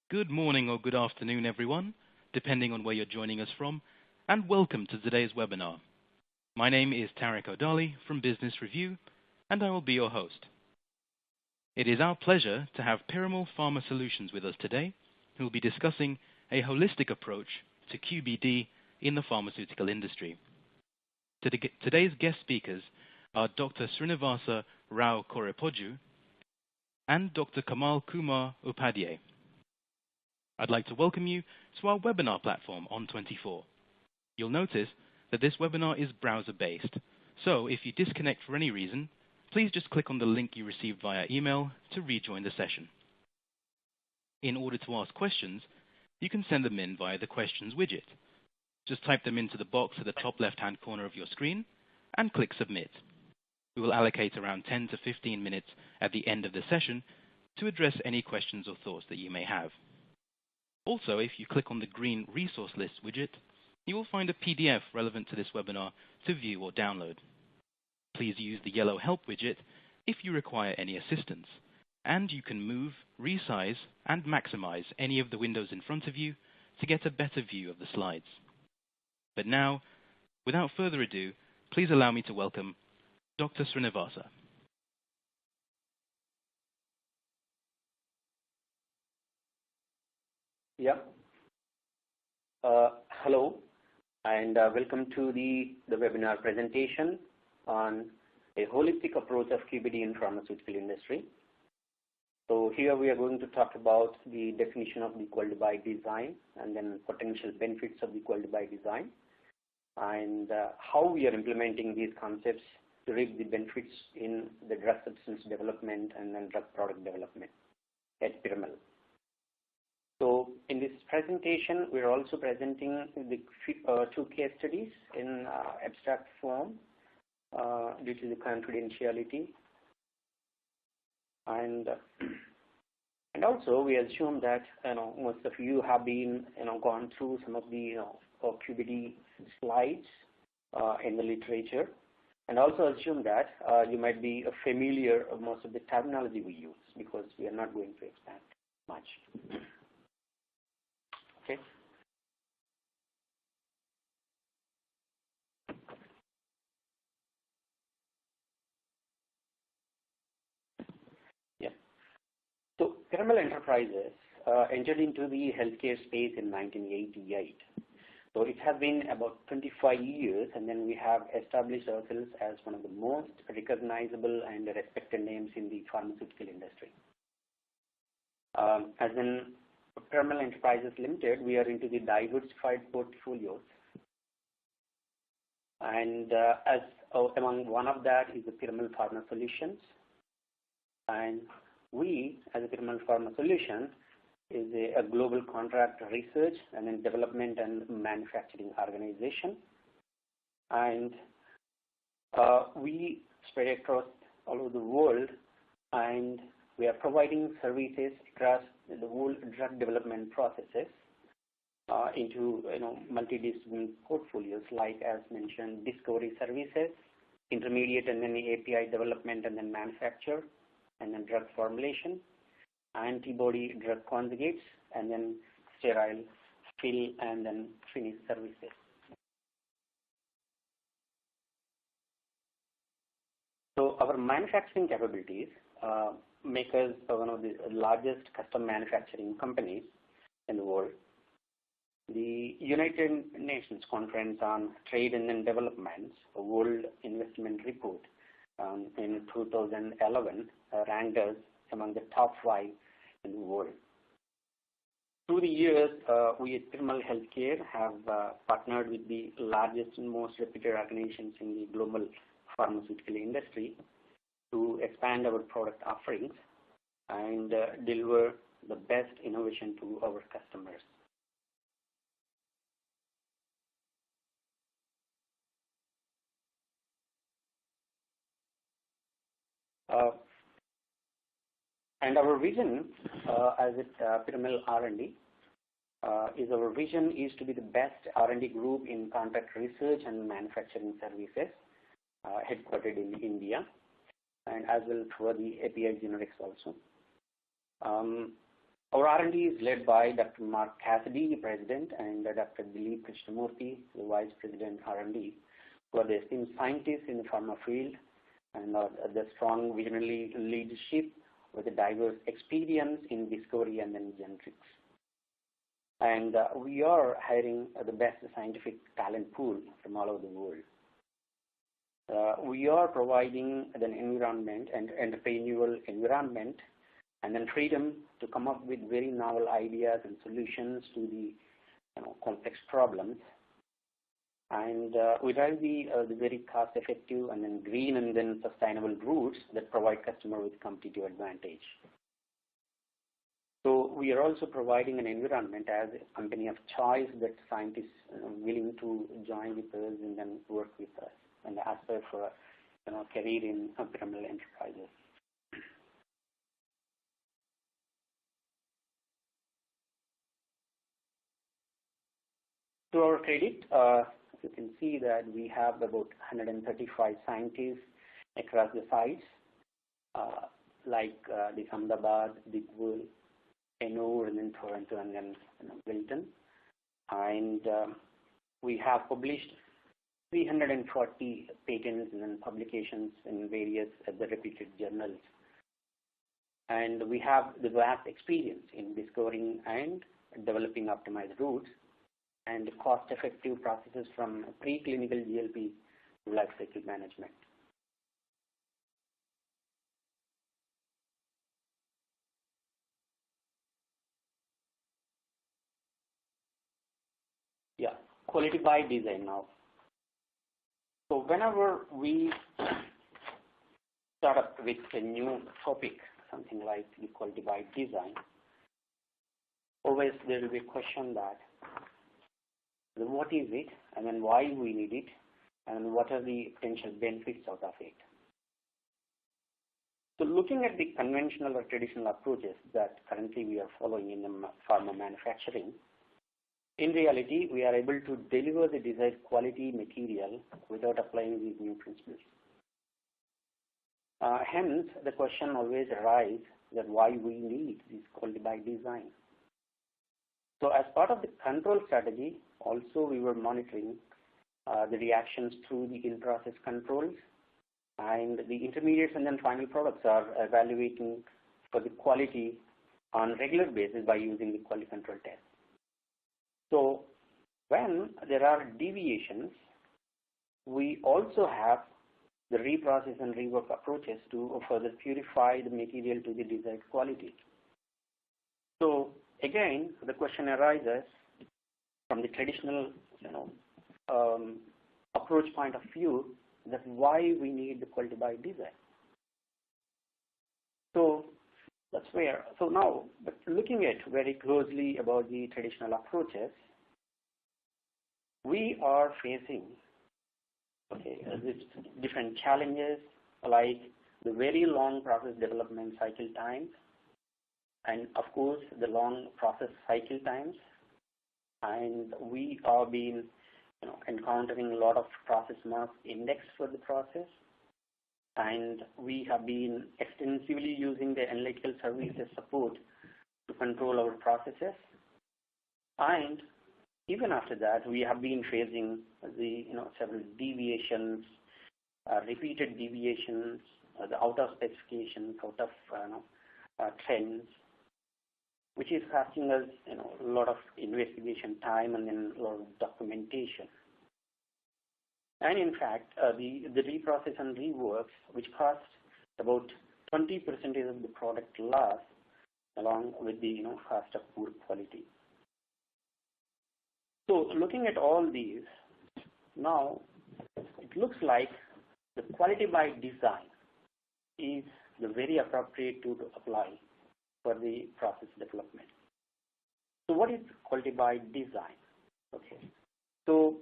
Good morning or good afternoon, everyone, depending on where you're joining us from, and welcome to today's webinar. My name is Tarek O'Dali from Business Review, and I will be your host. It is our pleasure to have Piramal Pharma Solutions with us today, who will be discussing a holistic approach to QbD in the pharmaceutical industry. Today's guest speakers are Dr. Srinivasa Rao Korepoju and Dr. Kamal Kumar Upadhyay. I'd like to welcome you to our webinar platform On24. You'll notice that this webinar is browser-based, so if you disconnect for any reason, please just click on the link you received via email to rejoin the session. In order to ask questions, you can send them in via the questions widget. Just type them into the box at the top left-hand corner of your screen and click Submit. We will allocate around 10 to 15 minutes at the end of the session to address any questions or thoughts that you may have. Also, if you click on the green Resource List widget, you will find a PDF relevant to this webinar to view or download. Please use the yellow Help widget if you require any assistance, and you can move, resize, and maximize any of the windows in front of you to get a better view of the slides. But now, without further ado, please allow me to welcome Dr. Srinivasa. Yeah. Hello, and welcome to the webinar presentation on a holistic approach of QbD in pharmaceutical industry. So here we are going to talk about the definition of the equal by design and then potential benefits of the equal by design and how we are implementing these concepts to reap the benefits in the drug substance development and then drug product development at Piramal. So in this presentation, we are also presenting the two case studies in abstract form due to the confidentiality. And also we assume that most of you have been gone through some of the QbD slides in the literature, and also assume that you might be familiar of most of the terminology we use because we are not going to expand much. Okay. Yeah. So Piramal Enterprises entered into the healthcare space in 1988. So it has been about 25 years, and then we have established ourselves as one of the most recognizable and respected names in the pharmaceutical industry. As in Piramal Enterprises Limited, we are into the diversified portfolios, and among one of that is the Piramal Pharma Solutions, and we, as a Piramal Pharma Solutions, is a global contract research and then development and manufacturing organization, and we spread across all over the world, and we are providing services across the whole drug development processes into multidisciplinary portfolios, like as mentioned, discovery services, intermediate and then the API development and then manufacture, and then drug formulation, antibody drug conjugates, and then sterile fill and then finish services. So our manufacturing capabilities make us one of the largest custom manufacturing companies in the world. The United Nations Conference on Trade and Development, a World Investment Report in 2011 ranked us among the top 5 in the world. Through the years, we at Piramal Healthcare have partnered with the largest and most reputed organizations in the global pharmaceutical industry to expand our product offerings and deliver the best innovation to our customers. And our vision as at Piramal R&D is our vision is to be the best R&D group in contract research and manufacturing services, headquartered in India, and as well for the API generics also. Our R&D is led by Dr. Mark Cassidy, the President, and Dr. Dilip Krishnamurthy, the Vice President R&D, who are the esteemed scientists in the pharma field and the strong visionary leadership with a diverse experience in discovery and then generics. And we are hiring the best scientific talent pool from all over the world. We are providing an environment and entrepreneurial environment and then freedom to come up with very novel ideas and solutions to the complex problems. And we drive the very cost-effective and then green and then sustainable routes that provide customer with competitive advantage. So we are also providing an environment as a company of choice that scientists are willing to join with us and then work with us and aspire for a career in Piramal enterprises. To our credit, you can see that we have about 135 scientists across the sites, like the Ahmedabad, Digwal, Ennore, and then Toronto, and then Wilton. And we have published 340 patents and then publications in various other reputed journals. And we have the vast experience in discovering and developing optimized routes and cost-effective processes from preclinical GLP to life cycle management. Yeah, quality by design now. So whenever we start up with a new topic, something like the quality by design, always there will be a question that what is it, and then why we need it, and what are the potential benefits out of it. So looking at the conventional or traditional approaches that currently we are following in the pharma manufacturing, in reality, we are able to deliver the desired quality material without applying these new principles. Hence, the question always arises that why we need this quality by design. So as part of the control strategy, also we were monitoring the reactions through the in-process controls, and the intermediates and then final products are evaluating for the quality on a regular basis by using the quality control test. So when there are deviations, we also have the reprocess and rework approaches to further purify the material to the desired quality. So again, the question arises from the traditional approach point of view that why we need the quality by design. So that's where, so now looking at very closely about the traditional approaches, we are facing these different challenges like the very long process development cycle times, and of course the long process cycle times, and we are being encountering a lot of process marks indexed for the process, and we have been extensively using the analytical services support to control our processes, and even after that we have been facing the several deviations, repeated deviations, the out of specifications, out of trends, which is costing us a lot of investigation time and then a lot of documentation. And in fact, the reprocess and reworks, which cost about 20% of the product loss, along with the cost of poor quality. So looking at all these, now it looks like the quality by design is the very appropriate tool to apply for the process development. So what is quality by design? Okay. So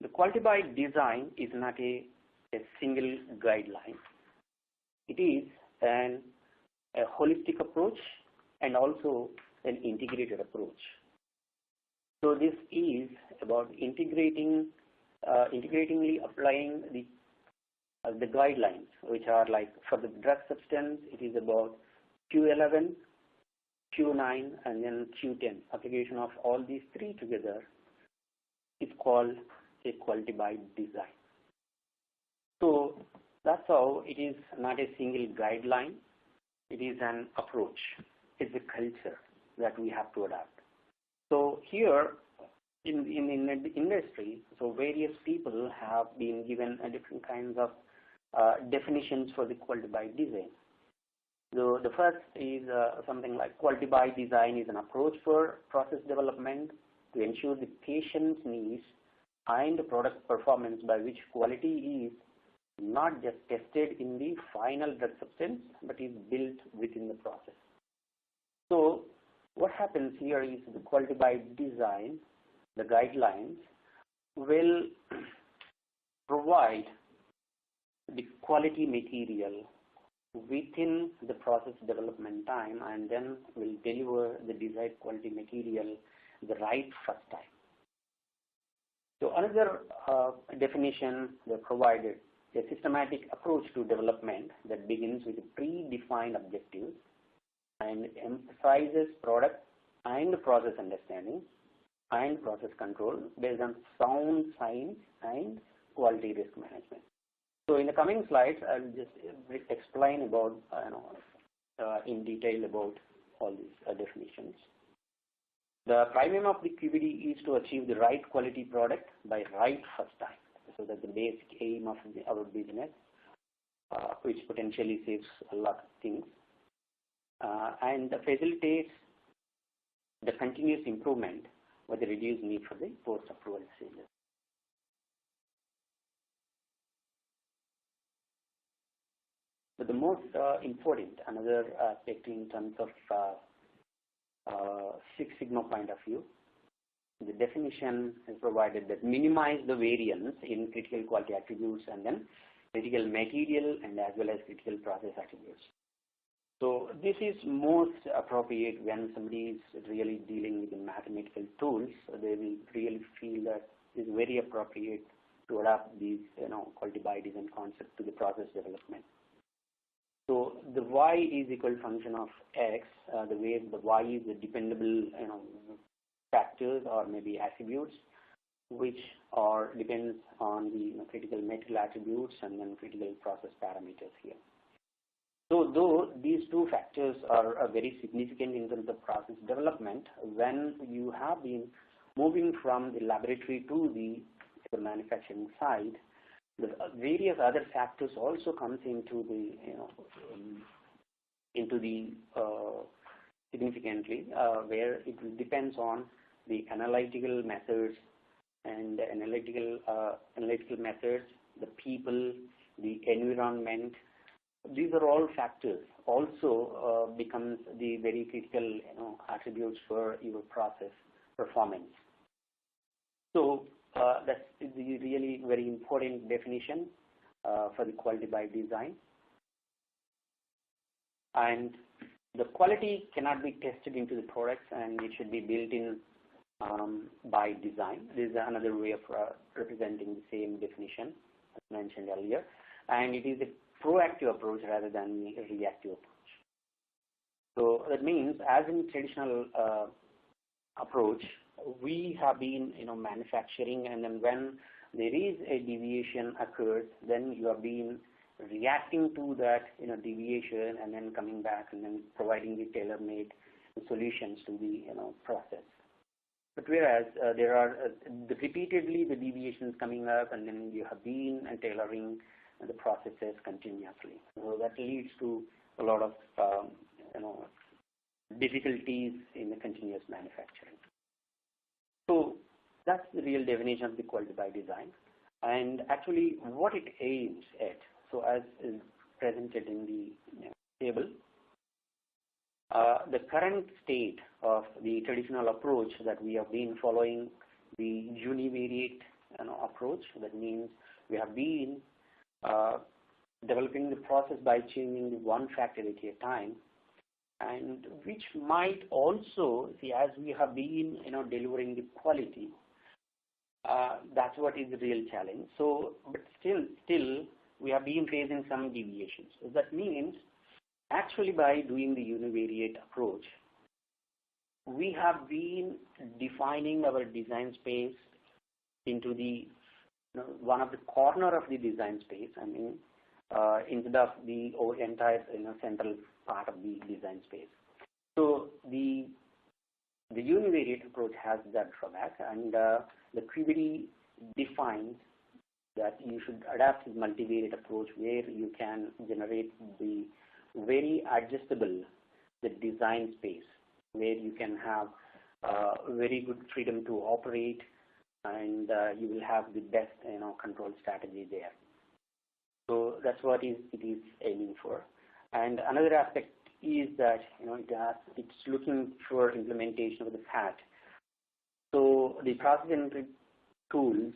the quality by design is not a single guideline. It is a holistic approach and also an integrated approach. So this is about integratingly applying the guidelines, which are like for the drug substance, it is about Q11, Q9 and then Q10. Application of all these three together is called a quality by design. So that's how it is not a single guideline. It is an approach. It's a culture that we have to adapt. So here in the industry, so various people have been given different kinds of definitions for the quality by design. So the first is something like quality by design is an approach for process development to ensure the patient's needs and product performance by which quality is not just tested in the final drug substance but is built within the process. So what happens here is the quality by design, the guidelines will provide the quality material within the process development time and then will deliver the desired quality material the right first time. So another definition they provided, a systematic approach to development that begins with predefined objectives and emphasizes product and process understanding and process control based on sound science and quality risk management. So in the coming slides, I'll just explain about in detail about all these definitions. The prime aim of the QbD is to achieve the right quality product by right first time. So that's the basic aim of our business, which potentially saves a lot of things and facilitates the continuous improvement with the reduced need for the post-approval stages. But the most important, another aspect in terms of Six Sigma point of view, the definition is provided that minimize the variance in critical quality attributes and then critical material and as well as critical process attributes. So this is most appropriate when somebody is really dealing with the mathematical tools. They will really feel that it's very appropriate to adapt these quality by design concept to the process development. So the y is equal function of x, the way the y is the dependable factors or maybe attributes which depends on the critical material attributes and then critical process parameters here. So though these two factors are very significant in terms of process development, when you have been moving from the laboratory to the manufacturing side, the various other factors also comes into the significantly where it depends on the analytical methods and the analytical methods, the people, the environment. These are all factors also becomes the very critical attributes for your process performance. So that's the really very important definition for the quality by design. And the quality cannot be tested into the products and it should be built in by design. This is another way of representing the same definition as mentioned earlier. And it is a proactive approach rather than a reactive approach. So that means as in traditional approach, we have been manufacturing, and then when there is a deviation occurs, then you have been reacting to that deviation and then coming back and then providing the tailor-made solutions to the process. But whereas there are repeatedly the deviations coming up, and then you have been tailoring the processes continuously. So that leads to a lot of difficulties in the continuous manufacturing. So that's the real definition of the quality by design, and actually what it aims at. So as is presented in the table, the current state of the traditional approach that we have been following, the univariate approach. That means we have been developing the process by changing the one factor at a time, and which might also see as we have been delivering the quality. That's what is the real challenge. So, but still we have been facing some deviations. So that means actually by doing the univariate approach, we have been defining our design space into the one of the corner of the design space. I mean, instead of the entire central part of the design space. So the univariate approach has that drawback, and the QbD defines that you should adapt the multivariate approach where you can generate the very adjustable the design space, where you can have very good freedom to operate, and you will have the best control strategy there. So that's what it is aiming for. And another aspect is that it's looking for implementation of the FAT. So the process entry tools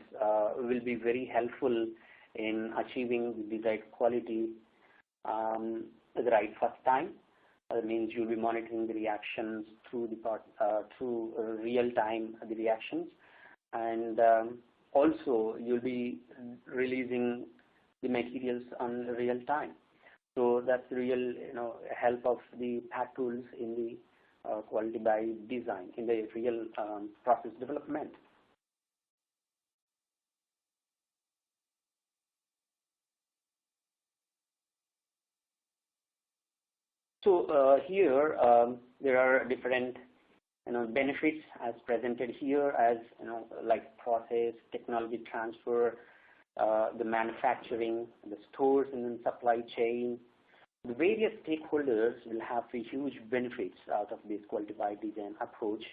will be very helpful in achieving the desired quality the right first time. That means you'll be monitoring the reactions through real time the reactions, and also you'll be releasing the materials on real time. So that's the real help of the PAT tools in the quality by design in the real process development. So here there are different benefits as presented here, as like process, technology transfer, the manufacturing, the stores and then supply chain. The various stakeholders will have huge benefits out of this quality by design approach,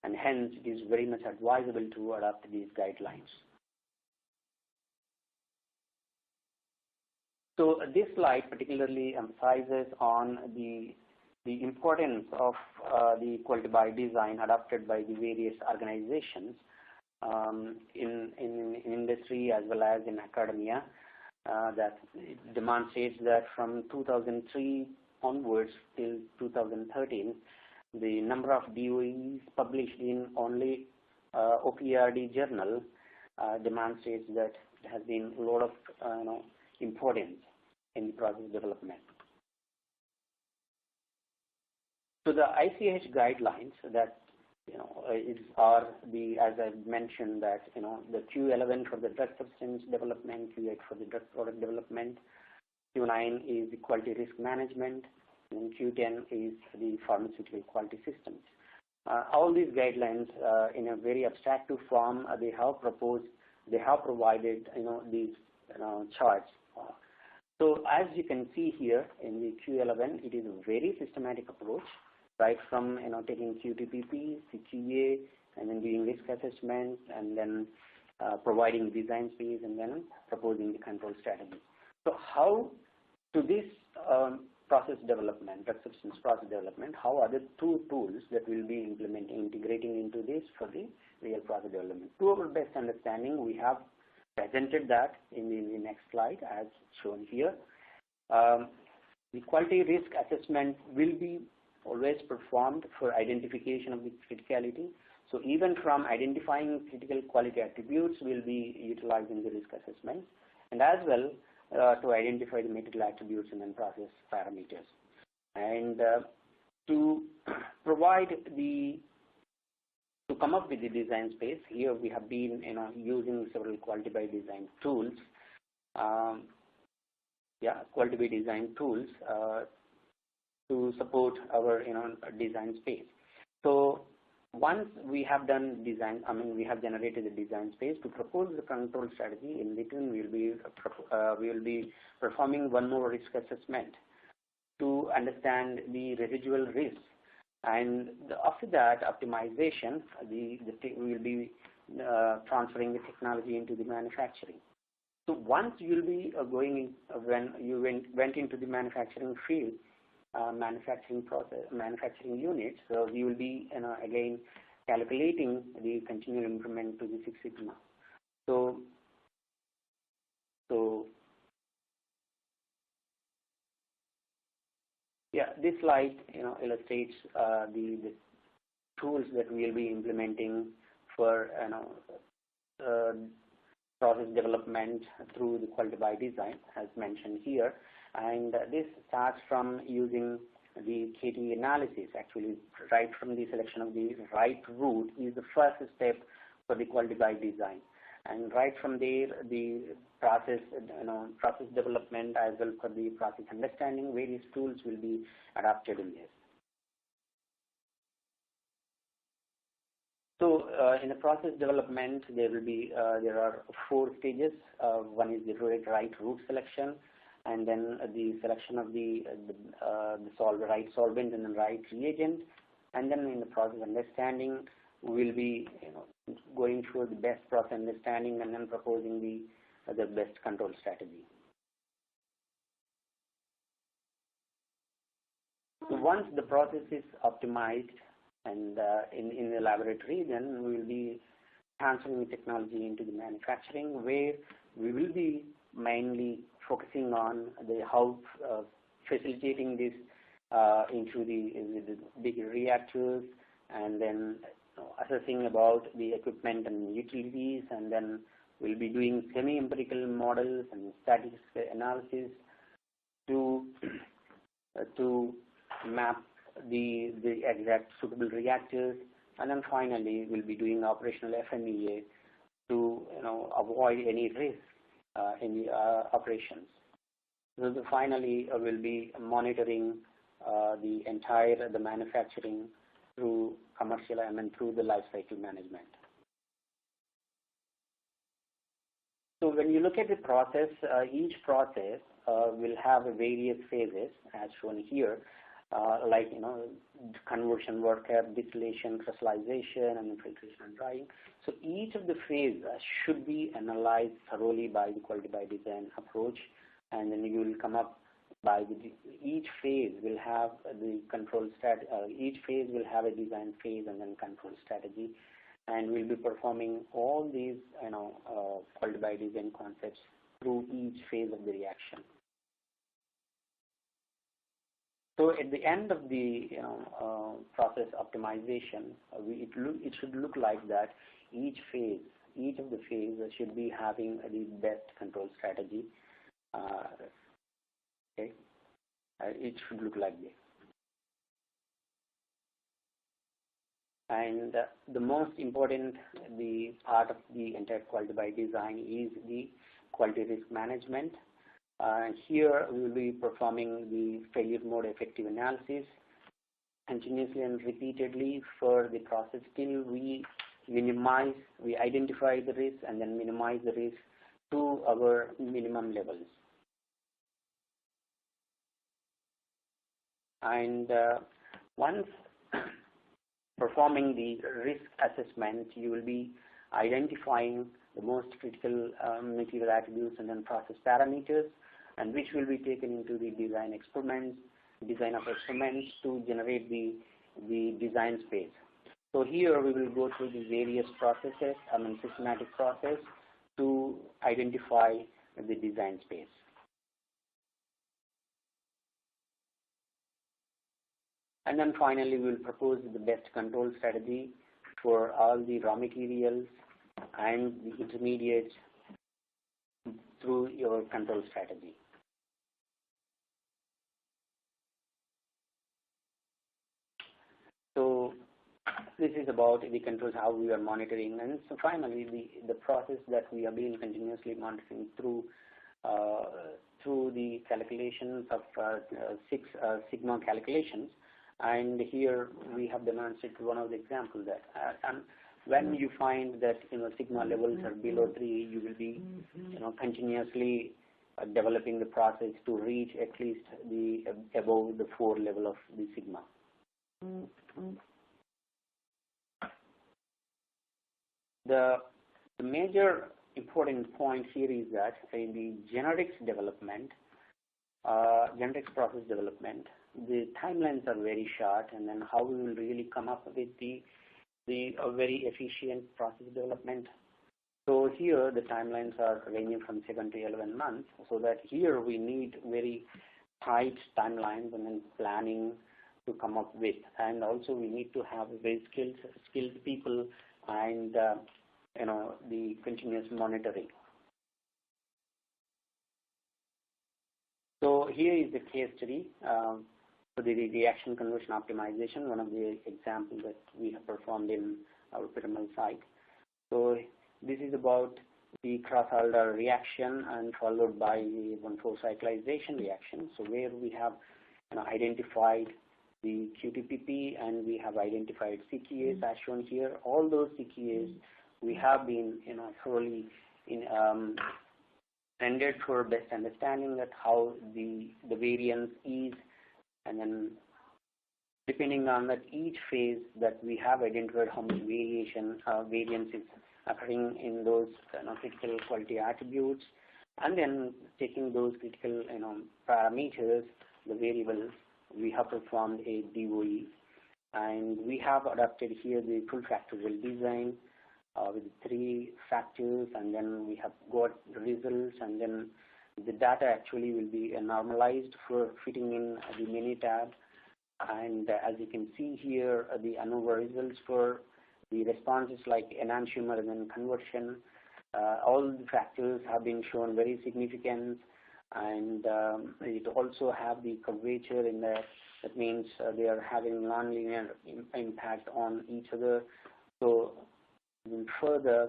and hence it is very much advisable to adopt these guidelines. So this slide particularly emphasizes on the importance of the quality by design adopted by the various organizations in industry as well as in academia. That it demonstrates that from 2003 onwards till 2013, the number of DOEs published in only OPRD journal demonstrates that there has been a lot of importance in the process development. So the ICH guidelines that are the, as I've mentioned, that the Q11 for the drug substance development, Q8 for the drug product development, Q9 is the quality risk management, and Q10 is the pharmaceutical quality systems. All these guidelines, in a very abstractive form, they have provided these charts. So as you can see here in the Q11, it is a very systematic approach, right from taking QTTP, CQA, and then doing risk assessment, and then providing design space, and then proposing the control strategy. So how to this process development, drug substance process development, how are the two tools that we'll be integrating into this for the real process development? To our best understanding, we have presented that in the next slide as shown here. The quality risk assessment will be always performed for identification of the criticality. So even from identifying critical quality attributes, we'll be utilizing the risk assessment, and as well to identify the material attributes and then process parameters. And to come up with the design space, here we have been using several quality by design tools. Quality by design tools to support our design space. So once we have done design, we have generated the design space to propose the control strategy. In return, we will be performing one more risk assessment to understand the residual risks, and after that optimization, we will be transferring the technology into the manufacturing. So once you will be when you went into the manufacturing field, manufacturing units, so we will be again calculating the continual improvement to the Six Sigma. So this slide illustrates the tools that we will be implementing for process development through the quality by design as mentioned here. And this starts from using the quantitative analysis. Actually, right from the selection of the right route is the first step for the quality by design. And right from there, the process, process development as well for the process understanding, various tools will be adapted in this. So in the process development, there are 4 stages. One is the right route selection, and then the selection of the right solvent and the right reagent, and then in the process understanding, we'll be going through the best process understanding and then proposing the best control strategy. So once the process is optimized and in the laboratory, then we will be transferring the technology into the manufacturing, where we will be mainly focusing on how facilitating this into the big reactors, and then assessing about the equipment and utilities, and then we'll be doing semi-empirical models and statistical analysis to map the exact suitable reactors, and then finally we'll be doing operational FMEA to avoid any risk in the operations. So finally we'll be monitoring the entire manufacturing through commercial through the life cycle management. So when you look at the process, each process will have various phases as shown here, like conversion, workup, distillation, crystallization, and filtration and drying. So each of the phases should be analyzed thoroughly by the quality by design approach, and then you will come up by each phase will have the control each phase will have a design phase and then control strategy, and we'll be performing all these quality by design concepts through each phase of the reaction. So at the end of the process optimization, it should look like that each of the phases should be having the best control strategy. Okay, it should look like this. And the most important part of the entire quality by design is the quality risk management. Here we will be performing the failure mode effective analysis continuously and repeatedly for the process till we identify the risk and then minimize the risk to our minimum levels. And once performing the risk assessment, you will be identifying the most critical material attributes and then process parameters, and which will be taken into the design of experiments to generate the design space. So here we will go through the various processes, systematic process to identify the design space. And then finally we will propose the best control strategy for all the raw materials and the intermediates through your control strategy. So this is about the controls, how we are monitoring, and so finally the process that we have been continuously monitoring through the calculations of 6 sigma calculations. And here we have demonstrated one of the examples that when you find that sigma levels are below 3, you will be continuously developing the process to reach at least the above the 4 level of the sigma. The major important point here is that in the generics development, generics process development, the timelines are very short, and then how we will really come up with the very efficient process development. So here the timelines are ranging from 7 to 11 months, so that here we need very tight timelines and then planning to come up with, and also we need to have very skilled people and the continuous monitoring. So here is the case study. So the reaction conversion optimization, one of the examples that we have performed in our Piramal site. So this is about the cross-order reaction and followed by the 1,4 cyclization reaction. So where we have identified the QTTP and we have identified CMA'S as shown here. All those CMA'S we have been thoroughly rendered for best understanding that how the variance is, and then depending on that each phase that we have identified how much variance is occurring in those critical quality attributes, and then taking those critical parameters, the variables, we have performed a DOE, and we have adopted here the full factorial design with 3 factors, and then we have got the results, and then the data actually will be normalized for fitting in the mini tab. And as you can see here, the ANOVA results for the responses like enantiomer and then conversion, all the factors have been shown very significant, and it also have the curvature in there. That means they are having nonlinear impact on each other. So further,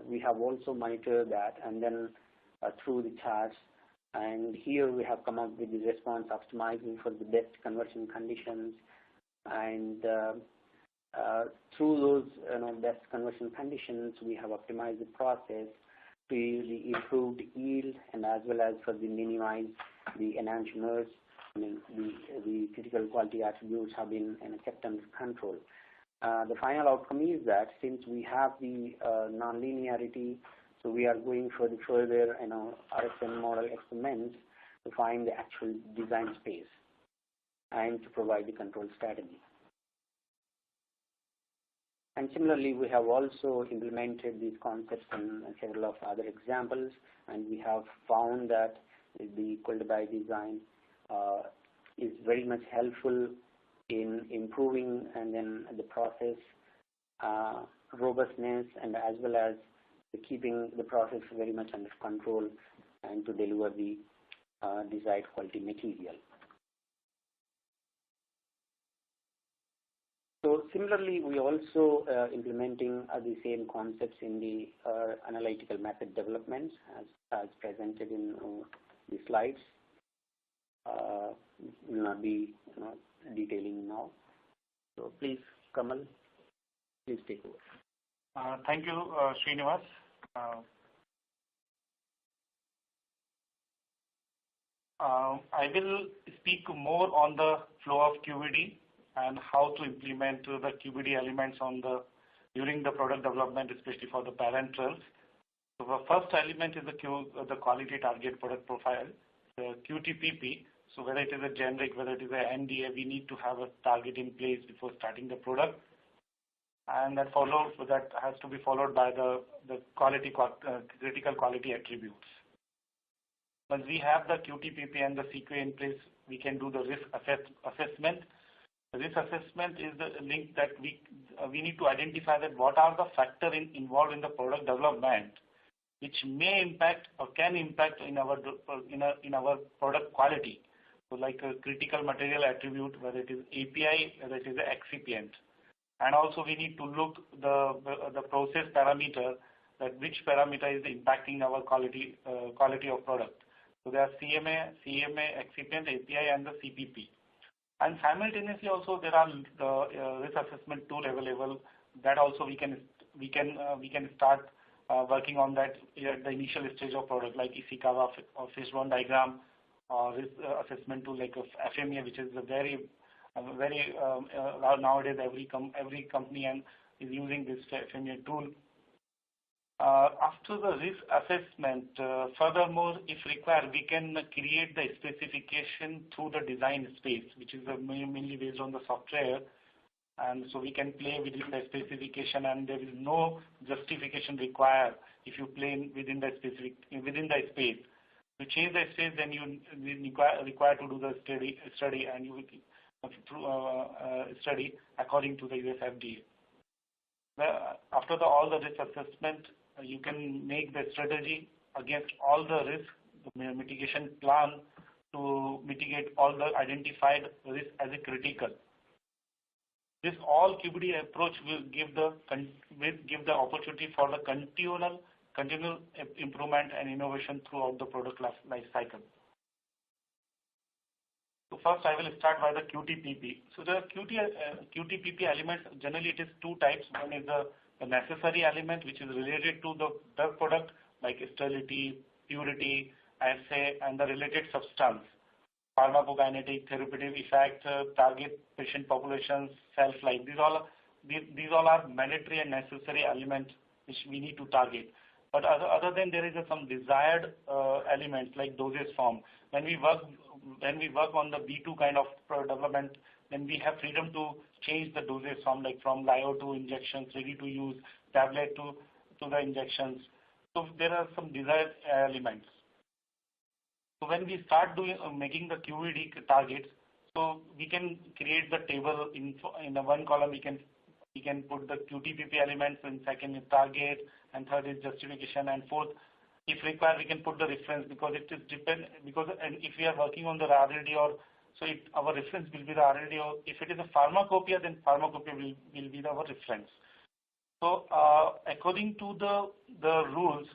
we have also monitored that, and then through the charts. And here we have come up with the response optimizing for the best conversion conditions, and through those best conversion conditions, we have optimized the process to the improved yield and as well as for the minimize the enantiomers. I mean, the critical quality attributes have been kept under control. The final outcome is that since we have the nonlinearity, so we are going for the further RSM model experiments to find the actual design space and to provide the control strategy. And similarly, we have also implemented these concepts in several of other examples, and we have found that the equal-to-die design is very much helpful in improving and then the process robustness, and as well as keeping the process very much under control and to deliver the desired quality material. So similarly, we also implementing the same concepts in the analytical method developments as presented in the slides. Will not be detailing now. So please, Kamal, please take over. Thank you, Srinivas. I will speak more on the flow of QbD and how to implement the QbD elements during the product development, especially for the parenterals. So the first element is the quality target product profile, the QTTP. So whether it is a generic, whether it is an NDA, we need to have a target in place before starting the product, and that has to be followed by the critical quality attributes. Once we have the QTTP and the CQA in place, we can do the risk assessment. The risk assessment is the link that we need to identify that what are the factors involved in the product development which may impact or can impact in our product quality. So like a critical material attribute, whether it is API, whether it is an excipient. And also we need to look the process parameter, that which parameter is impacting our quality of product. So there are CMA, excipient, API, and the CPP. And simultaneously also there are the risk assessment tool available that also we can start working on that at the initial stage of product, like Ishikawa or phase 1 diagram, or risk assessment tool like FMEA, which is a very nowadays every company is using this FMEA tool. After the risk assessment, furthermore, if required, we can create the specification through the design space, which is mainly based on the software, and so we can play within the specification, and there is no justification required if you play within the space. To change the space, then you require to do the study, and you will study according to the US FDA. After all the risk assessment, you can make the strategy against all the risk, the mitigation plan to mitigate all the identified risks as a critical. This all QbD approach will give the opportunity for the continual improvement and innovation throughout the product life cycle. So first I will start by the QTTP. So the QTTP elements, generally it is two types. One is the necessary element, which is related to the drug product, like sterility, purity, assay, and the related substance, pharmacokinetic, therapeutic effect, target patient populations, shelf life. These all are mandatory and necessary elements which we need to target. But other than there is some desired elements like dosage form. When we work on the B2 kind of product development, then we have freedom to change the dosage form, like from lyo to injections, ready to use, tablet to the injections. So there are some desired elements. So when we start making the QbD targets, so we can create the table in the one column. We can put the QTTP elements, and second is target, and third is justification, and fourth, if required, we can put the reference, because it is and if we are working on the R&D our reference will be the R&D, or if it is a pharmacopoeia, then pharmacopoeia will be our reference. So according to the rules,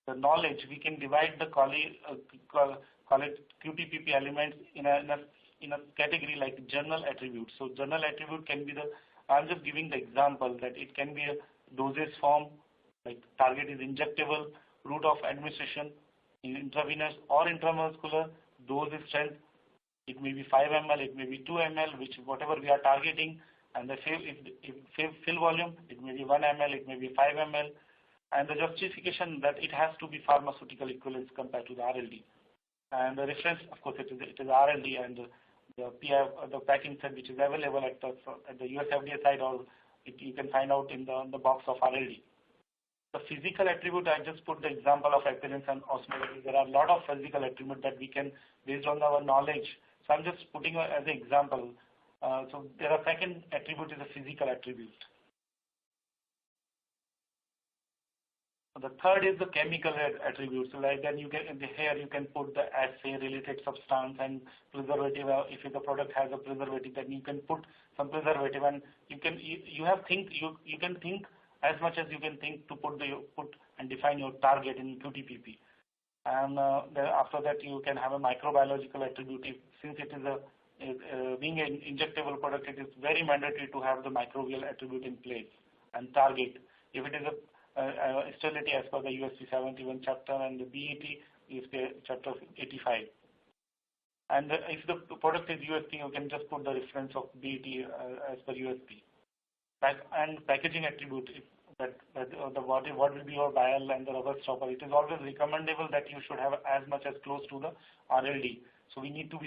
the knowledge, we can divide the call it QTTP elements in a category like general attributes. So general attribute can be I'm just giving the example that it can be a dosage form, like target is injectable, route of administration, intravenous or intramuscular, dose strength, it may be 5 ml, it may be 2 ml, whatever we are targeting, and the fill volume, it may be 1 ml, it may be 5 ml, and the justification that it has to be pharmaceutical equivalence compared to the R&D. And the reference, of course, it is R&D, and the packing set which is available at the US FDA side, or you can find out in the box of R&D. The physical attribute, I just put the example of appearance and osmolality. There are a lot of physical attributes that we can, based on our knowledge. So I'm just putting as an example. So there are second attribute is a physical attribute. The third is the chemical attributes. So like then here you can put the assay, related substance, and preservative. If the product has a preservative, then you can put some preservative, and you can think as much as you can think to put and define your target in QTTP. And then after that you can have a microbiological attribute. Since it is being an injectable product, it is very mandatory to have the microbial attribute in place and target. If it is a sterility as per the USP 71 chapter, and the BET is chapter 85. And if the product is USP, you can just put the reference of BET as per USP. And packaging attribute, what will be your vial and the rubber stopper. It is always recommendable that you should have as much as close to the RLD. So we need to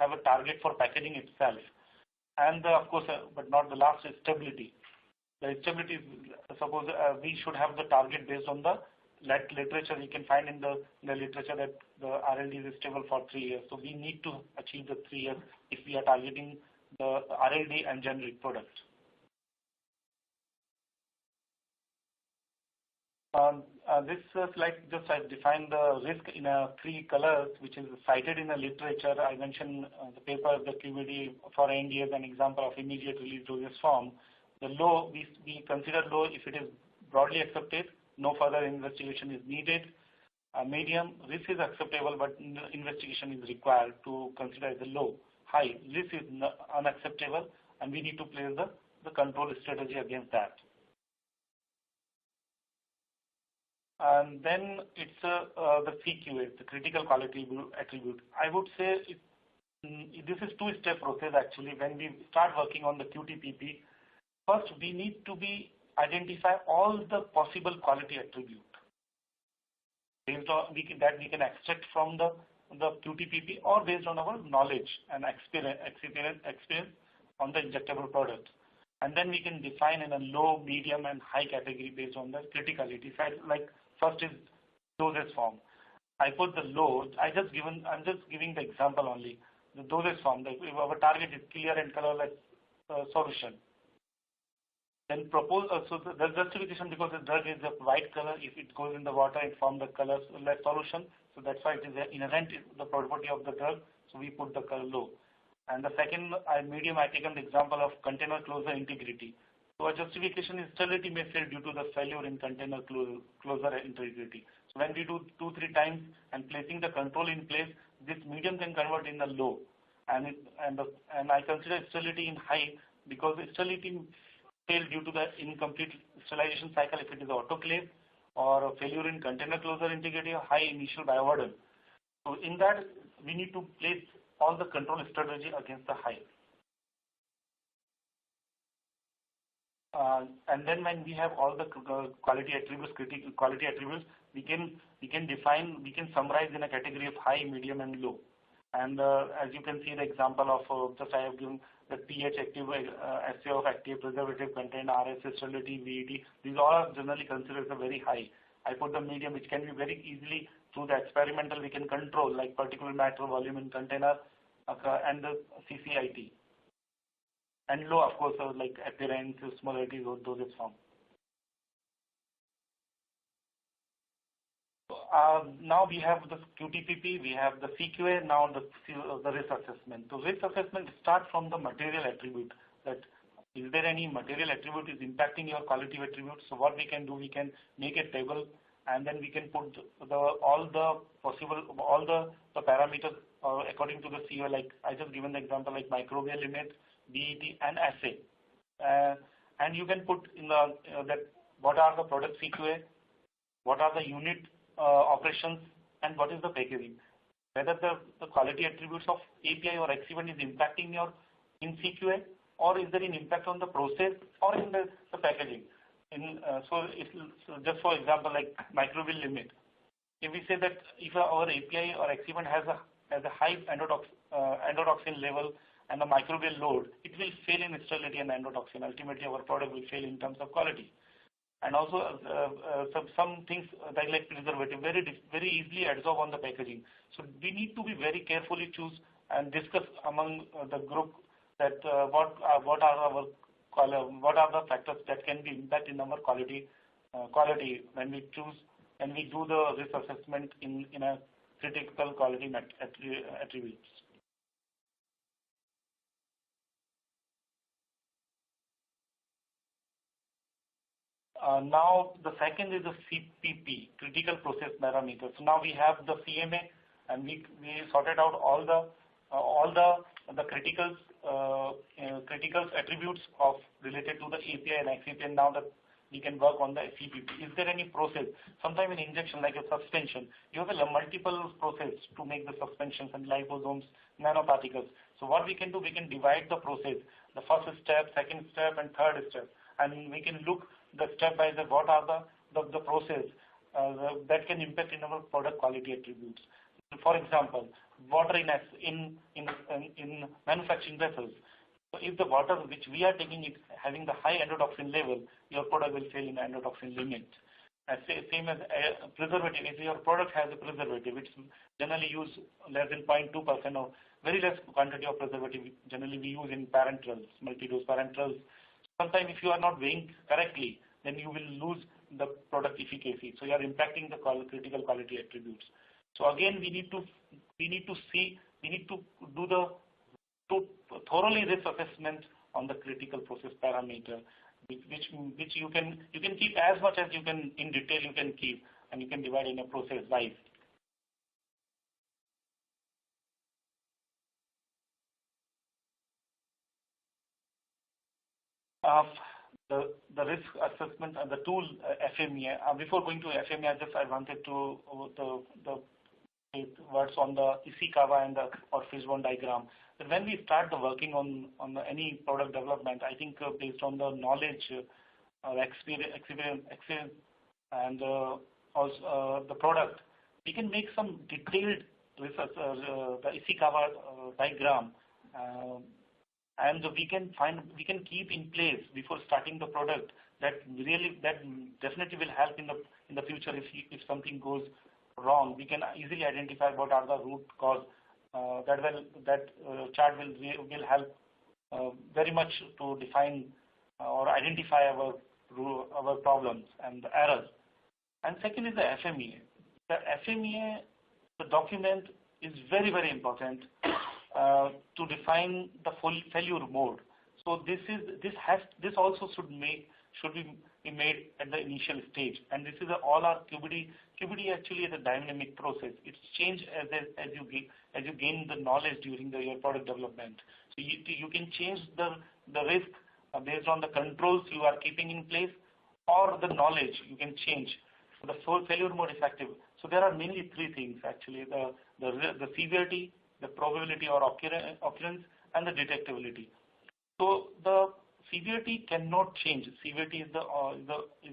have a target for packaging itself. And of course, but not the last, is stability. The stability, suppose we should have the target based on the literature. You can find in the literature that the RLD is stable for 3 years. So we need to achieve the 3 years if we are targeting the RLD and generic product. This slide just I defined the risk in 3 colors, which is cited in the literature. I mentioned the paper, the QbD for ANDA as an example of immediate release dosage form. The low, we consider low if it is broadly accepted, no further investigation is needed. Medium, risk is acceptable, but investigation is required to consider as a low. High, risk is unacceptable, and we need to place the control strategy against that. And then it's the CQA, the critical quality attribute. I would say this is two-step process actually. When we start working on the QTTP, first we need to identify all the possible quality attribute based on that we can extract from the QTTP, or based on our knowledge and experience on the injectable product. And then we can define in a low, medium, and high category based on the criticality. Like first is dosage form. I put the low. I'm just giving the example only. The dosage form. Our target is clear and colorless solution. Then propose so the justification, because the drug is a white color. If it goes in the water, it forms the colorless solution. So that's why it is inherent in the property of the drug. So we put the low. And the second medium, I taken the example of container closure integrity. So a justification is sterility may fail due to the failure in container closure integrity. So when we do 2-3 times and placing the control in place, this medium can convert in the low. And I consider sterility in high because sterility fail due to the incomplete sterilization cycle if it is autoclave or a failure in container closure integrity or high initial bioburden. So in that, we need to place all the control strategy against the high. And then when we have all the quality attributes, critical quality attributes, we can define, we can summarize in a category of high, medium, and low. And as you can see the example of just I have given the pH, active assay of active preservative content, RS, sterility, VET. These all are generally considered as very high. I put the medium, which can be very easily through the experimental we can control, like particulate matter, volume in container, and the CCIT. And low, of course, like appearance, osmolality, dosage form. Now we have the QTTP, we have the CQA, now the risk assessment. So risk assessment starts from the material attribute. That is there any material attribute is impacting your quality attribute? So what we can do, we can make a table, and then we can put all the parameters according to the CO. Like I just given the example like microbial limit, BET, and assay. And you can put in the that what are the product CQA, what are the unit operations, and what is the packaging. Whether the quality attributes of API or excipient is impacting your in CQA, or is there an impact on the process or in the packaging. So just for example, like microbial limit. If we say that if our API or excipient has a high endotoxin level and a microbial load, it will fail in sterility and endotoxin. Ultimately, our product will fail in terms of quality. And also some things like preservative very easily absorb on the packaging. So we need to be very carefully choose and discuss among the group that what are the factors that can be impact in our quality when we do the risk assessment in a critical quality attributes. Now the second is the CPP, critical process parameters. So now we have the CMA, and we sorted out all the critical attributes of related to the API and excipient. Now that we can work on the CPP. Is there any process? Sometimes in injection, like a suspension, you have a multiple process to make the suspensions and liposomes, nanoparticles. So what we can do, we can divide the process, the first step, second step, and third step, and we can look the step by step what are the process that can impact in our product quality attributes. For example, water in manufacturing vessels. So if the water which we are taking is having the high endotoxin level, your product will fail in endotoxin limit. Same as preservative. If your product has a preservative, which generally use less than 0.2% or very less quantity of preservative, generally we use in parenterals, multi-dose parenterals. Sometimes if you are not weighing correctly, then you will lose the product efficacy. So you are impacting the critical quality attributes. So again, we need to do the thoroughly risk assessment on the critical process parameter, which you can keep as much as you can in detail you can keep, and you can divide in a process wise. The risk assessment and the tool FMEA. Before going to FMEA, I wanted to the words on the Ishikawa and the or fishbone diagram. But when we start the working on any product development, I think based on the knowledge, experience, and also the product, we can make some detailed research, the Ishikawa diagram. And we can keep in place before starting the product that definitely will help in the future if something goes wrong. We can easily identify what are the root cause. That chart will help very much to define or identify our problems and the errors. And second is the FMEA. The FMEA the document is very, very important to define the full failure mode. So this also should be made at the initial stage, and this is all our QbD. QbD actually is a dynamic process. It's changed as you gain the knowledge during your product development. So you can change the risk based on the controls you are keeping in place, or the knowledge you can change. So the full failure mode is active. So there are mainly three things actually: the severity, the probability or occurrence, and the detectability. So the severity cannot change. Severity is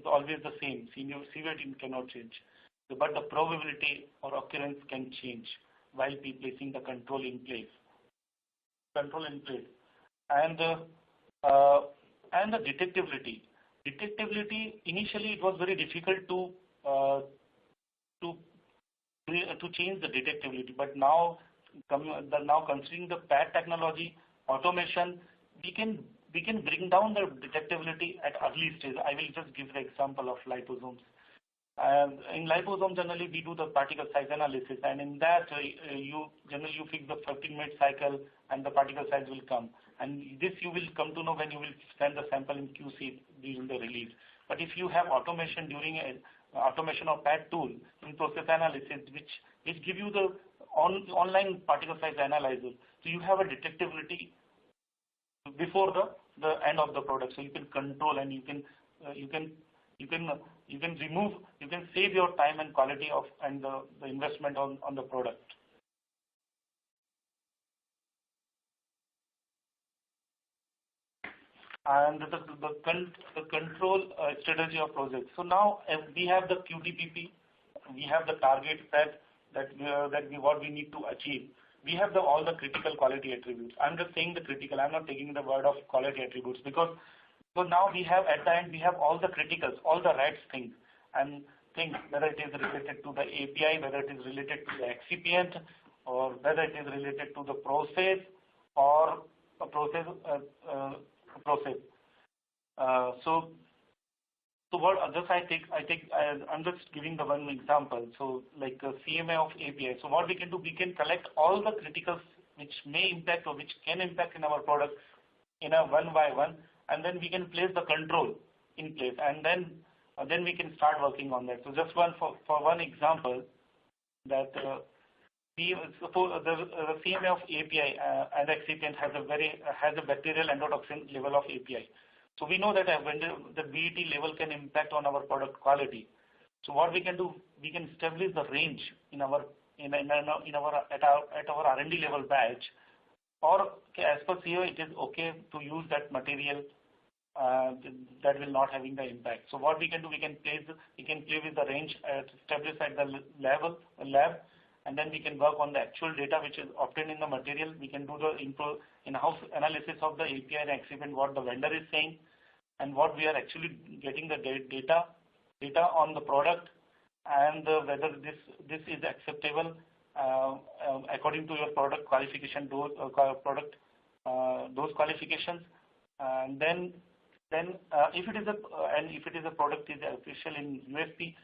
always the same. Severity cannot change, but the probability or occurrence can change while placing the control in place. And the detectability. Detectability, initially it was very difficult to change the detectability, but now considering the PAD technology, automation, we can bring down the detectability at early stage. I will just give the example of liposomes. In liposome, generally we do the particle size analysis, and in that you fix the 15-minute cycle, and the particle size will come. And this you will come to know when you will send the sample in QC during the release. But if you have automation during automation of PAD tool in process analysis, which give you the online particle size analyzer, so you have a detectability before the end of the product, so you can control, and you can remove, you can save your time and quality and the investment on the product. And the control strategy of projects. So now we have the QTTP, we have the target set what we need to achieve. We have all the critical quality attributes. I'm just saying the critical. I'm not taking the word of quality attributes, because now we have, at the end, we have all the criticals, all the right things, and things, whether it is related to the API, whether it is related to the excipient, or whether it is related to the process or a process. So what others I'm just giving the one example. So like a CMA of API. So what we can do, we can collect all the criticals which may impact or which can impact in our product in a one by one, and then we can place the control in place, and then we can start working on that. So just for one example, that the CMA of API and excipient has a bacterial endotoxin level of API. So we know that when the BET level can impact on our product quality. So what we can do, we can establish the range at our R&D level batch, or as per CO, it is okay to use that material that will not having the impact. So what we can do, we can play with the range established at the lab, and then we can work on the actual data which is obtained in the material. We can do the in-house analysis of the API and excipient, what the vendor is saying, and what we are actually getting the data on the product, and whether this is acceptable according to your product qualification, those qualifications. And then if it is a product is official in USP,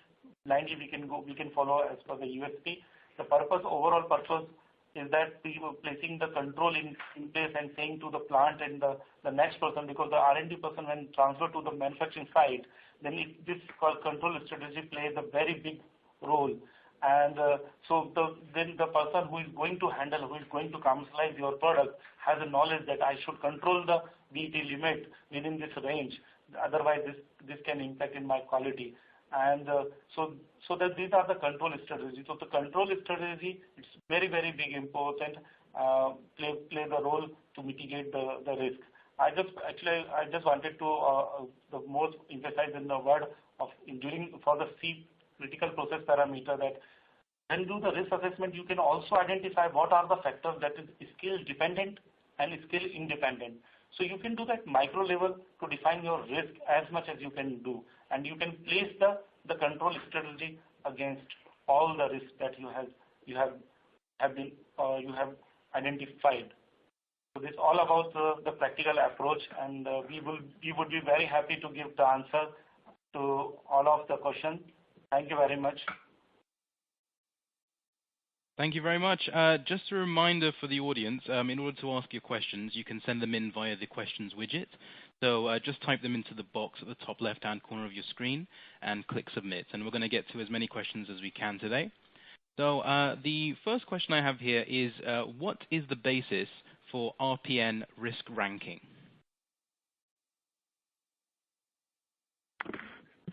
blindly we can follow as per the USP. The overall purpose is that we were placing the control in place and saying to the plant and the next person, because the R&D person when transferred to the manufacturing site, then this control strategy plays a very big role. And then the person who is going to handle, who is going to commercialize your product, has a knowledge that I should control the BET limit within this range. Otherwise, this can impact in my quality. And so that these are the control strategies. So the control strategy, it's very, very big important, play the role to mitigate the risk. I just wanted to the most emphasize in the word of for the C critical process parameter, that when do the risk assessment, you can also identify what are the factors that is skill dependent and skill independent. So you can do that micro level to define your risk as much as you can do, and you can place the control strategy against all the risks that you have identified. So this is all about the practical approach, and we would be very happy to give the answer to all of the questions. Thank you very much. Thank you very much. Just a reminder for the audience, in order to ask your questions, you can send them in via the questions widget. So just type them into the box at the top left-hand corner of your screen and click submit. And we're going to get to as many questions as we can today. So the first question I have here is, what is the basis for RPN risk ranking?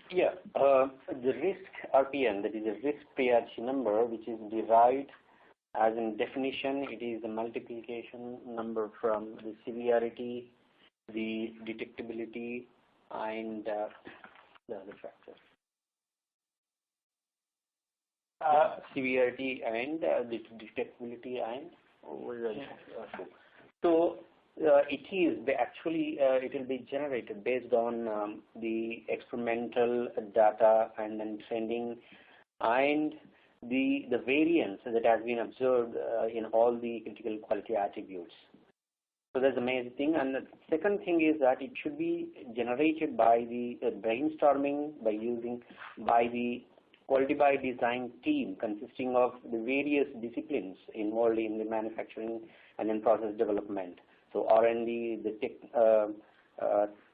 Yeah, the risk RPN, that is a risk priority number, which is derived as in definition, it is the multiplication number from the severity, the detectability, and the other factors. Severity and the detectability and so it will be generated based on the experimental data and then trending and the variance that has been observed in all the critical quality attributes. So that's the main thing. And the second thing is that it should be generated by the brainstorming by the quality by design team consisting of the various disciplines involved in the manufacturing and then process development. So R&D, the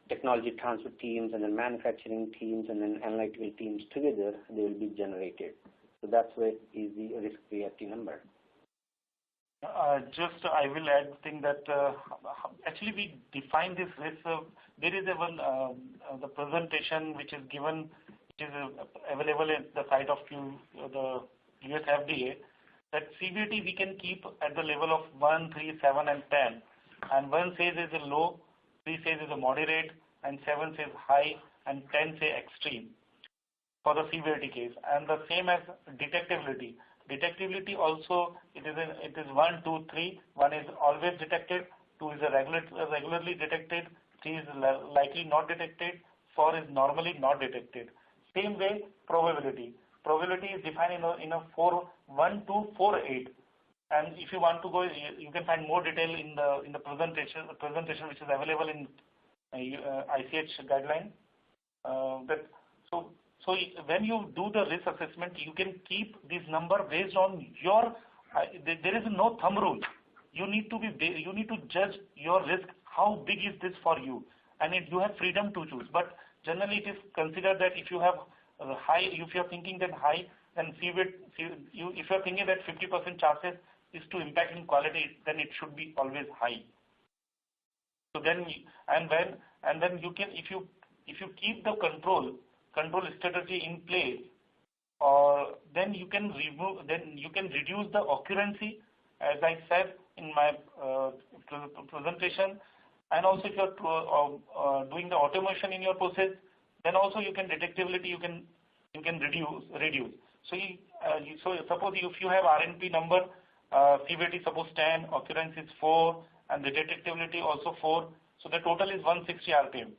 technology transfer teams, and then manufacturing teams, and then analytical teams together, they will be generated. So that's where is the risk priority number. I will add the thing that actually we define this risk. There is the presentation which is given, which is available at the site of the US FDA. That severity we can keep at the level of 1, 3, 7, and 10. And 1 says is a low, 3 says is a moderate, and 7 says high, and 10 say extreme for the severity case. And the same as detectability. Detectability also, it is 1, 2, 3. 1 is always detected, 2 is regularly detected, 3 is likely not detected, 4 is normally not detected. Same way, probability. Probability is defined in a 1, 2, 4, 8. And if you want to go, you can find more detail in the presentation which is available in ICH guideline. So when you do the risk assessment, you can keep this number based on your. There is no thumb rule. You need to judge your risk. How big is this for you? And you have freedom to choose. But generally, it is considered that if you have high, if you are thinking that high, then if you are thinking that 50% chances is to impact in quality, then it should be always high. So then, then you can, if you keep the control strategy in place, then you can reduce the occurrency, as I said in my presentation, and also if you are doing the automation in your process, then also you can detectability you can reduce. So so suppose if you have RNP number, severity suppose 10, occurrence is 4, and the detectability also 4, so the total is 160 RPM.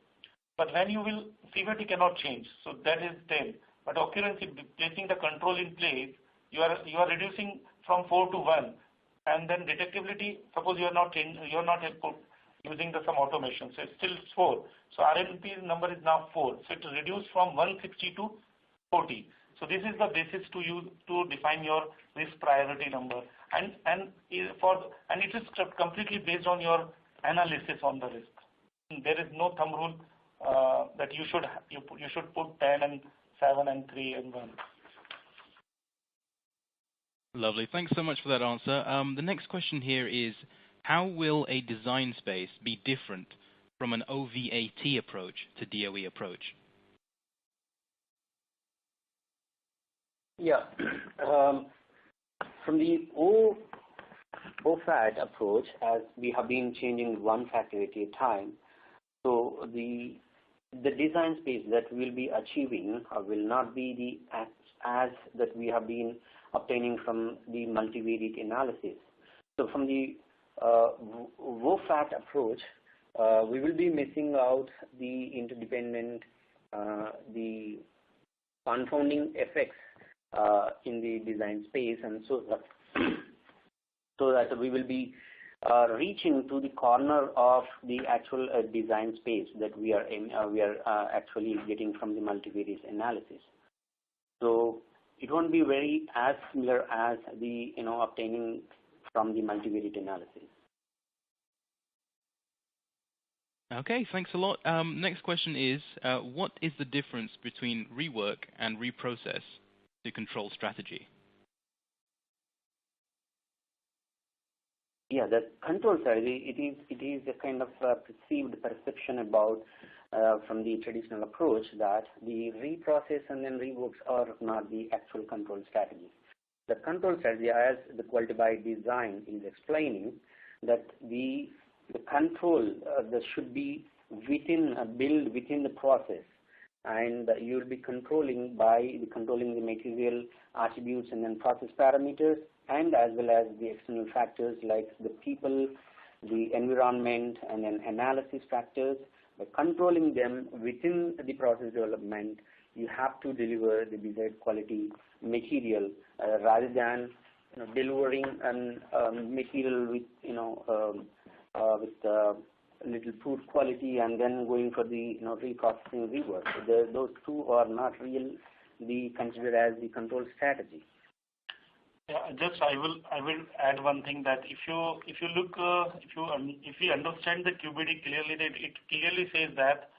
But when you will, severity cannot change, so that is 10. But occurrence, placing the control in place, you are reducing from 4 to 1, and then detectability. Suppose you are not using some automation, so it's still 4. So RNP number is now 4, so it reduced from 160 to 40. So this is the basis to use to define your risk priority number, and it is completely based on your analysis on the risk. There is no thumb rule that you should put 10 and 7 and 3 and 1. Lovely. Thanks so much for that answer. The next question here is, how will a design space be different from an OVAT approach to DOE approach? Yeah. From the OFAT approach, as we have been changing one factor at a time, so the design space that we will be achieving will not be as that we have been obtaining from the multivariate analysis. So from the OFAT approach, we will be missing out the interdependent, the confounding effects in the design space, and so that we will be reaching to the corner of the actual design space that we are actually getting from the multivariate analysis. So it won't be very as similar as the obtaining from the multivariate analysis. Okay, thanks a lot. Next question is, what is the difference between rework and reprocess to control strategy? Yeah, the control strategy, it is a kind of perceived perception about from the traditional approach that the reprocess and then reworks are not the actual control strategy. The control strategy, as the quality by design is explaining, that the control that should be built within the process, and you will be controlling the material attributes and then process parameters, and as well as the external factors like the people, the environment, and then analysis factors. By controlling them within the process development, you have to deliver the desired quality material rather than delivering a material with little poor quality and then going for the reprocessing rework. So those two are not really considered as the control strategy. Yeah, I will add one thing, that if you understand the QbD clearly, that it clearly says that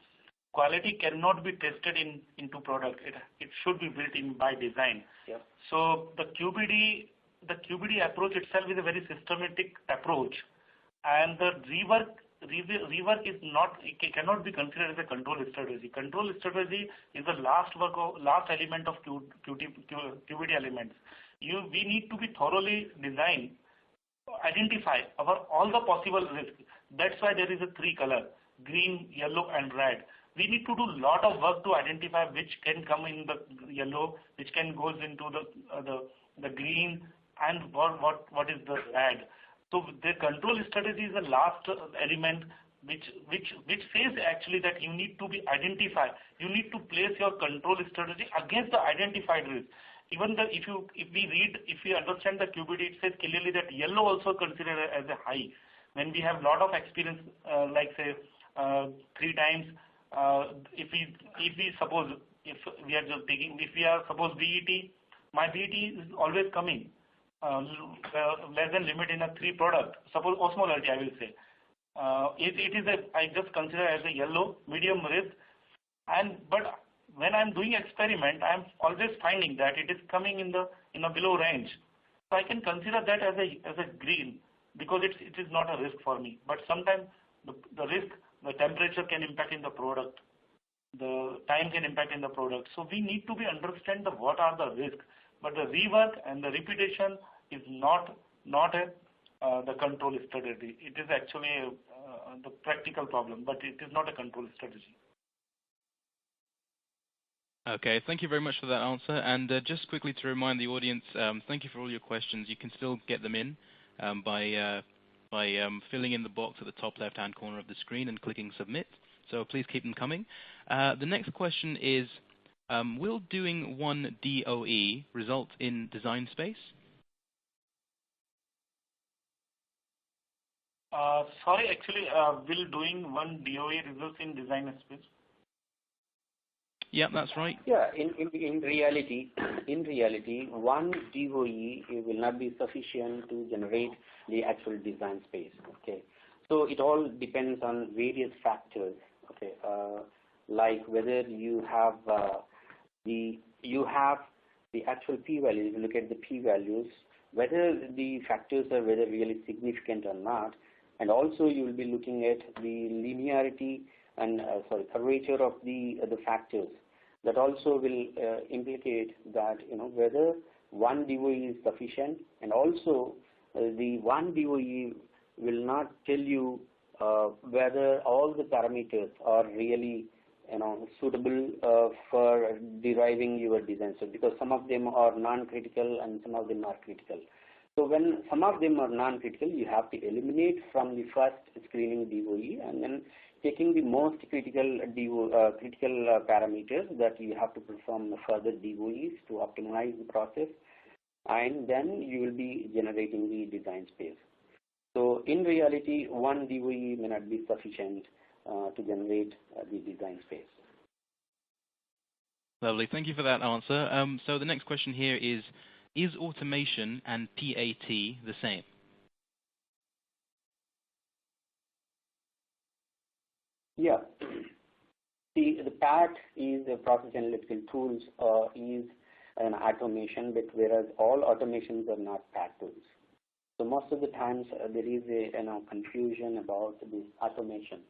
quality cannot be tested into product. It should be built in by design. Yeah. So the QbD approach itself is a very systematic approach, and the rework is not, it cannot be considered as a control strategy. Control strategy is the last element of QbD elements. We need to be thoroughly designed, identify all the possible risks. That's why there is a three color: green, yellow, and red. We need to do a lot of work to identify which can come in the yellow, which can goes into the green, and what is the red. So the control strategy is the last element which says actually that you need to be identified. You need to place your control strategy against the identified risk. Even if we understand the QbD, it says clearly that yellow also considered as a high. When we have lot of experience, like say 3 times, if we are suppose BET, my BET is always coming less than limit in a 3 product. Suppose osmolarity, I will say. I just consider as a yellow, medium risk, but when I'm doing experiment, I'm always finding that it is coming in a below range. So I can consider that as a green, because it is not a risk for me. But sometimes the risk, the temperature can impact in the product, the time can impact in the product. So we need to understand what are the risks. But the rework and the repetition is not the control strategy. It is actually the practical problem, but it is not a control strategy. Okay, thank you very much for that answer. And just quickly to remind the audience, thank you for all your questions. You can still get them in by filling in the box at the top left-hand corner of the screen and clicking submit. So please keep them coming. The next question is, will doing one DOE result in design space? Sorry, actually, will doing one DOE result in design space? Yeah, that's right. Yeah, in reality, one DOE will not be sufficient to generate the actual design space. Okay, so it all depends on various factors. Okay, like whether you have the actual p-values. You look at the p-values, whether the factors are really significant or not, and also you will be looking at the linearity and curvature of the factors. That also will implicate that whether one DOE is sufficient, and also the one DOE will not tell you whether all the parameters are really suitable for deriving your design. So because some of them are non-critical and some of them are critical. So when some of them are non-critical, you have to eliminate from the first screening DOE, and then taking the most critical parameters that you have to perform further DOEs to optimize the process, and then you will be generating the design space. So in reality, one DOE may not be sufficient to generate the design space. Lovely. Thank you for that answer. So the next question here is automation and PAT the same? Yeah. See, the PAT is a process analytical tools, is an automation, but whereas all automations are not PAT tools. So most of the times there is a confusion about this automation.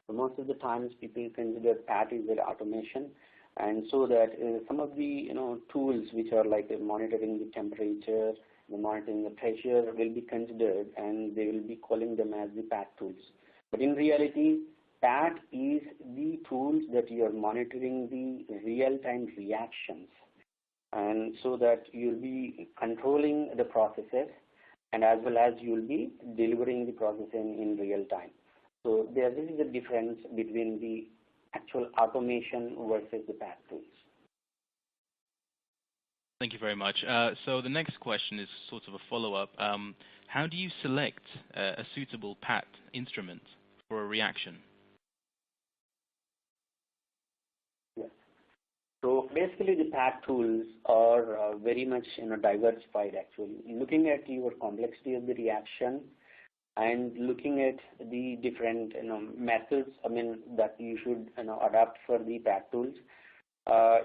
So most of the times people consider PAT is an automation, and so that some of the tools which are like monitoring the temperature, the monitoring the pressure will be considered, and they will be calling them as the PAT tools. But in reality, PAT is the tools that you are monitoring the real-time reactions, and so that you'll be controlling the processes, and as well as you'll be delivering the process in real time. So there is a difference between the actual automation versus the PAT tools. Thank you very much. So the next question is sort of a follow-up. How do you select a suitable PAT instrument for a reaction? So basically, the PAT tools are very much diversified. Actually, looking at your complexity of the reaction and looking at the different methods, that you should adapt for the PAT tools.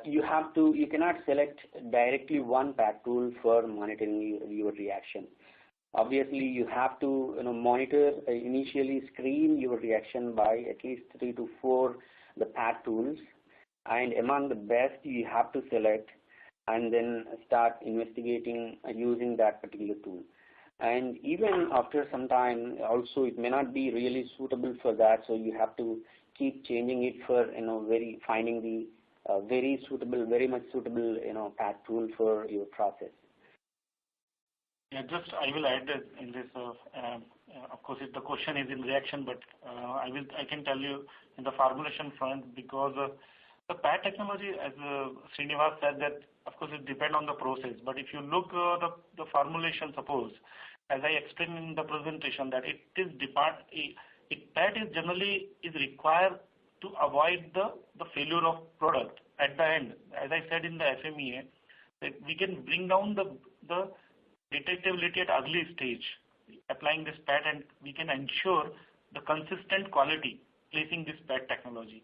You cannot select directly one PAT tool for monitoring your reaction. Obviously, you have to monitor, initially screen your reaction by at least 3 to 4 the PAT tools. And among the best you have to select, and then start investigating using that particular tool. And even after some time, also it may not be really suitable for that, so you have to keep changing it for finding the very much suitable PAT tool for your process. Yeah, just I will add that in this. Of course, the question is in reaction, but I can tell you in the formulation front, because the PAT technology, as Srinivas said, that of course it depends on the process. But if you look the formulation, suppose, as I explained in the presentation, that PAT is generally required to avoid the failure of product at the end. As I said in the FMEA, that we can bring down the detectability at early stage, applying this PAT, and we can ensure the consistent quality placing this PAT technology.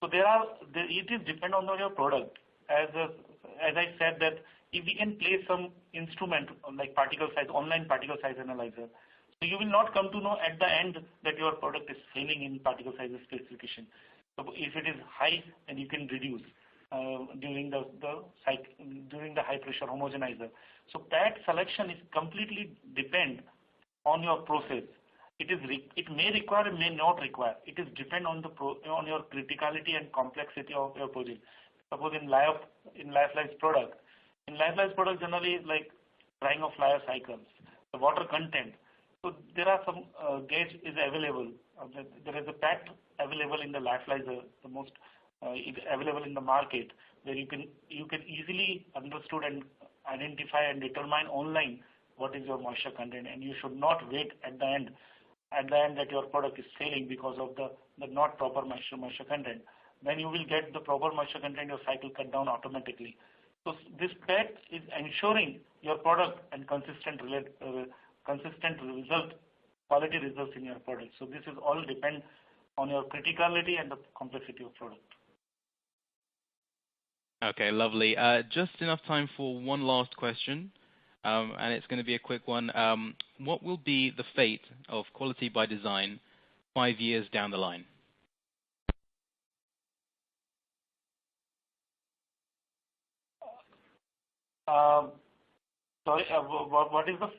So it is depend on your product. As I said, that if we can place some instrument like particle size, online particle size analyzer, so you will not come to know at the end that your product is failing in particle size specification. So if it is high, then you can reduce during the high pressure homogenizer. So PAT selection is completely depend on your process. It may require, it may not require. It is depend on your criticality and complexity of your project. Suppose in lyophilized product, generally is like drying of lyo cycles, the water content. So there are some gauge is available. There is a PAT available in the lyophilizer, the most available in the market, where you can easily understood and identify and determine online what is your moisture content, and you should not wait at the end that your product is failing because of the not proper moisture content. Then you will get the proper moisture content, your cycle cut down automatically. So this PAT is ensuring your product and consistent result, quality results in your product. So this is all depend on your criticality and the complexity of product. Okay, lovely. Just enough time for one last question. And it's going to be a quick one. What will be the fate of quality by design 5 years down the line? Sorry, what is the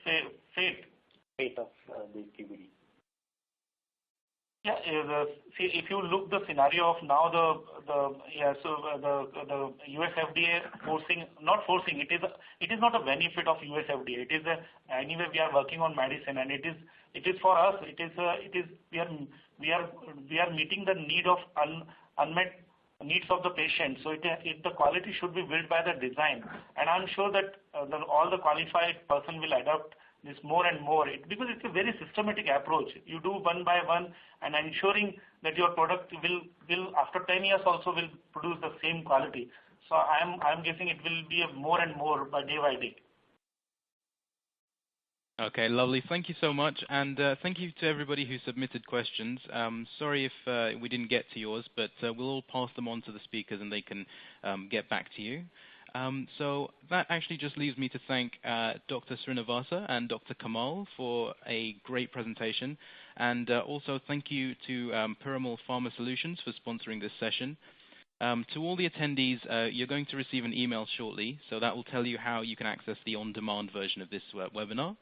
fate? Fate of the QbD. Yeah, see, if you look the scenario of now, the US FDA not forcing, it is not a benefit of US FDA. It is anyway we are working on medicine, and it is for us. We are meeting the need of unmet needs of the patient. So the quality should be built by the design, and I'm sure that all the qualified person will adopt this more and more, because it's a very systematic approach. You do one by one, and ensuring that your product will after 10 years also will produce the same quality. So I'm guessing it will be more and more by day. Okay, lovely. Thank you so much, and thank you to everybody who submitted questions. Sorry if we didn't get to yours, but we'll all pass them on to the speakers and they can get back to you. So that actually just leaves me to thank Dr. Srinivasa and Dr. Kamal for a great presentation, and also thank you to Piramal Pharma Solutions for sponsoring this session. To all the attendees, you're going to receive an email shortly, so that will tell you how you can access the on-demand version of this webinar.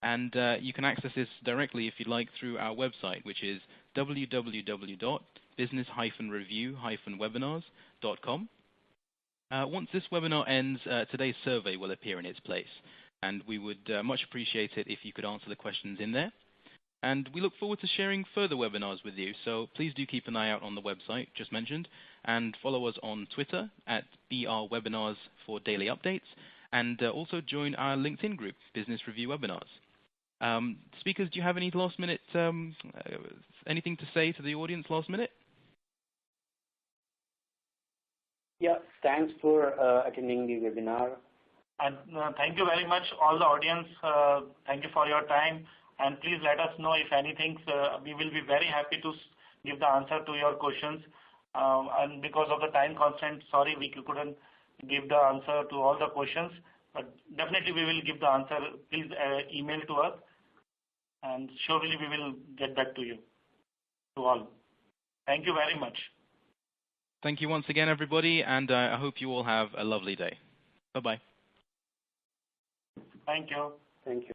And you can access this directly, if you'd like, through our website, which is www.business-review-webinars.com. Once this webinar ends, today's survey will appear in its place, and we would much appreciate it if you could answer the questions in there. And we look forward to sharing further webinars with you, so please do keep an eye out on the website just mentioned, and follow us on Twitter at BRWebinars for daily updates, and also join our LinkedIn group, Business Review Webinars. Speakers, do you have any last minute, anything to say to the audience last minute? Yeah, thanks for attending the webinar. And thank you very much, all the audience. Thank you for your time. And please let us know if anything. We will be very happy to give the answer to your questions. And because of the time constraint, sorry, we couldn't give the answer to all the questions. But definitely we will give the answer. Please email to us. And surely we will get back to you, to all. Thank you very much. Thank you once again, everybody, and I hope you all have a lovely day. Bye-bye. Thank you. Thank you.